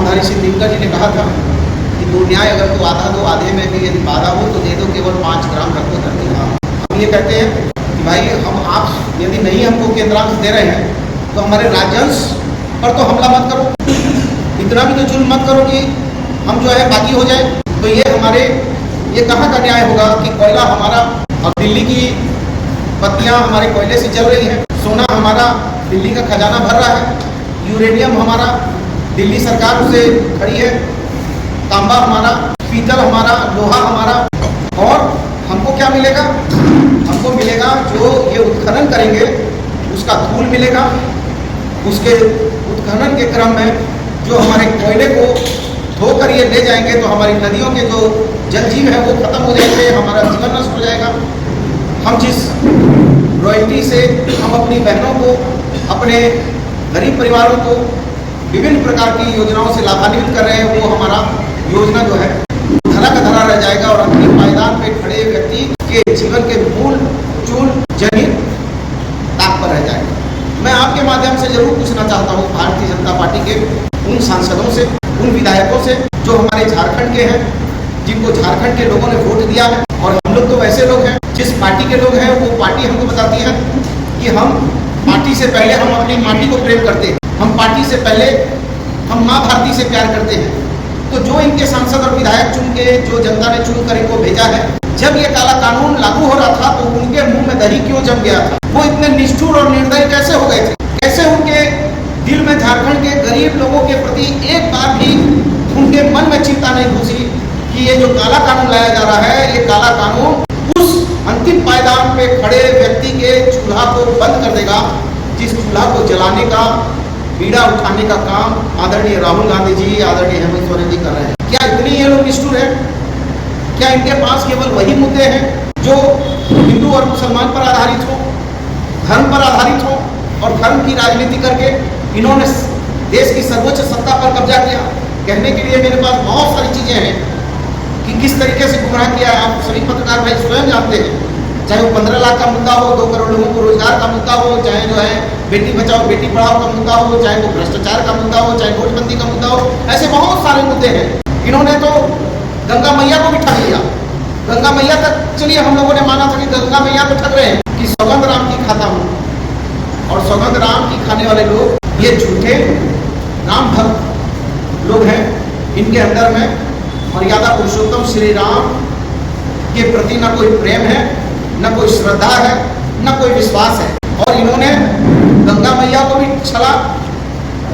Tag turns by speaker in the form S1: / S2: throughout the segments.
S1: नामधारी श्री दिनकर जी ने कहा था कि दो न्याय अगर तो आधा दो, आधे में भी यदि बाधा हो तो दे दो केवल 5 ग्राम रखो धरती। हम ये कहते हैं कि भाई हम आप यदि नहीं हमको केंद्रांश दे रहे हैं तो हमारे राज्यांश पर तो हमला मत करो, इतना भी तो जुल्म मत करो कि हम जो है बागी हो जाए। तो ये कहाँ का न्याय होगा कि कोयला हमारा और दिल्ली की पत्तियाँ हमारे कोयले से चल रही हैं, सोना हमारा दिल्ली का खजाना भर रहा है, यूरेनियम हमारा दिल्ली सरकार उसे खड़ी है, तांबा हमारा, पीतल हमारा, लोहा हमारा, और हमको क्या मिलेगा? हमको मिलेगा जो ये उत्खनन करेंगे उसका धूल मिलेगा, उसके उत्खनन के क्रम में जो हमारे कोयले को धोकर ये ले जाएंगे तो हमारी नदियों के जो जल जीव है वो खत्म हो जाएंगे, हमारा जीवन नष्ट हो जाएगा। हम जिस रॉयल्टी से हम अपनी बहनों को, अपने गरीब परिवारों को विभिन्न प्रकार की योजनाओं से लाभान्वित कर रहे हैं, वो हमारा योजना जो है धरा का धरा रह जाएगा और अपने पायदान पे खड़े व्यक्ति के जीवन के मूल चूल जमीन ताक पर रह जाएगा। मैं आपके माध्यम से जरूर पूछना चाहता हूँ भारतीय जनता पार्टी के उन सांसदों से, उन विधायकों से जो हमारे झारखंड के हैं, जिनको झारखंड के लोगों ने वोट दिया है, और हम लोग तो वैसे लोग हैं जिस पार्टी के लोग हैं वो पार्टी हमको बताती है कि हम पार्टी से पहले हम अपनी माटी को प्रेम करते हैं, हम पार्टी से पहले हम माँ भारती से प्यार करते हैं। तो जो इनके सांसद और विधायक चुन के, जो जनता ने चुन कर इनको भेजा है, जब ये काला कानून लागू हो रहा था तो उनके मुंह में दही क्यों जम गया था? वो इतने निष्ठुर और निर्दयी कैसे हो गए थे? कैसे उनके दिल में झारखंड के गरीब लोगों के प्रति एक बार भी उनके मन में चिंता नहीं घुसी कि ये जो काला कानून लाया जा रहा है, ये काला कानून उस अंतिम पायदान पे खड़े व्यक्ति के चूल्हा को बंद कर देगा, जिस चूल्हा को जलाने का, बीड़ा उठाने का काम आदरणीय राहुल गांधी जी, आदरणीय हेमंत सोरेन जी कर रहे हैं। क्या इतनी ये लोग निष्ठुर है? क्या इनके पास केवल वही मुद्दे हैं जो हिंदू और मुसलमान पर आधारित हो, धर्म पर आधारित हो, और धर्म की राजनीति करके इन्होंने देश की सर्वोच्च सत्ता पर कब्जा किया? कहने के लिए मेरे पास बहुत सारी चीजें हैं कि किस तरीके से गुमराह किया है। आप सभी पत्रकार भाई स्वयं जानते हैं, चाहे वो 15 लाख का मुद्दा हो, 2 करोड़ लोगों को रोजगार का मुद्दा हो, चाहे जो है बेटी बचाओ बेटी पढ़ाओ का मुद्दा हो, चाहे वो भ्रष्टाचार का मुद्दा हो, चाहे नोटबंदी का मुद्दा हो, ऐसे बहुत सारे मुद्दे हैं। इन्होंने तो गंगा मैया को भी ठग लिया। गंगा मैया तक, चलिए हम लोगों ने माना था कि गंगा मैया को ठग रहे हैं कि सौगंध राम की खाता हूँ, और सौगंध राम की खाने वाले लोग ये झूठे राम भक्त लोग हैं। इनके अंदर में मर्यादा पुरुषोत्तम श्री राम के प्रति न कोई प्रेम है, न कोई श्रद्धा है, न कोई विश्वास है, और इन्होंने गंगा मैया को भी छला,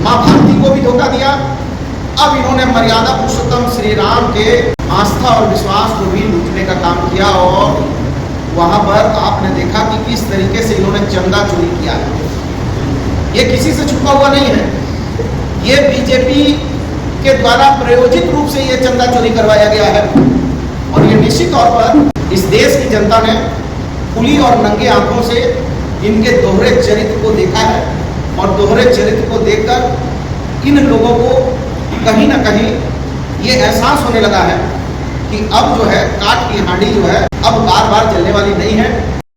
S1: माँ भारती को भी धोखा दिया। अब इन्होंने मर्यादा पुरुषोत्तम श्री राम के आस्था और विश्वास को भी लूटने का काम किया, और वहाँ पर आपने देखा कि किस तरीके से इन्होंने चंदा चोरी किया है। ये किसी से छुपा हुआ नहीं है, ये बीजेपी के द्वारा प्रायोजित रूप से ये चंदा चोरी करवाया गया है, और ये निश्चित तौर पर इस देश की जनता ने खुली और नंगे आंखों से इनके दोहरे चरित्र को देखा है, और दोहरे चरित्र को देखकर इन लोगों को कहीं ना कहीं ये एहसास होने लगा है कि अब जो है काट की हांडी जो है अब बार बार जलने वाली नहीं है।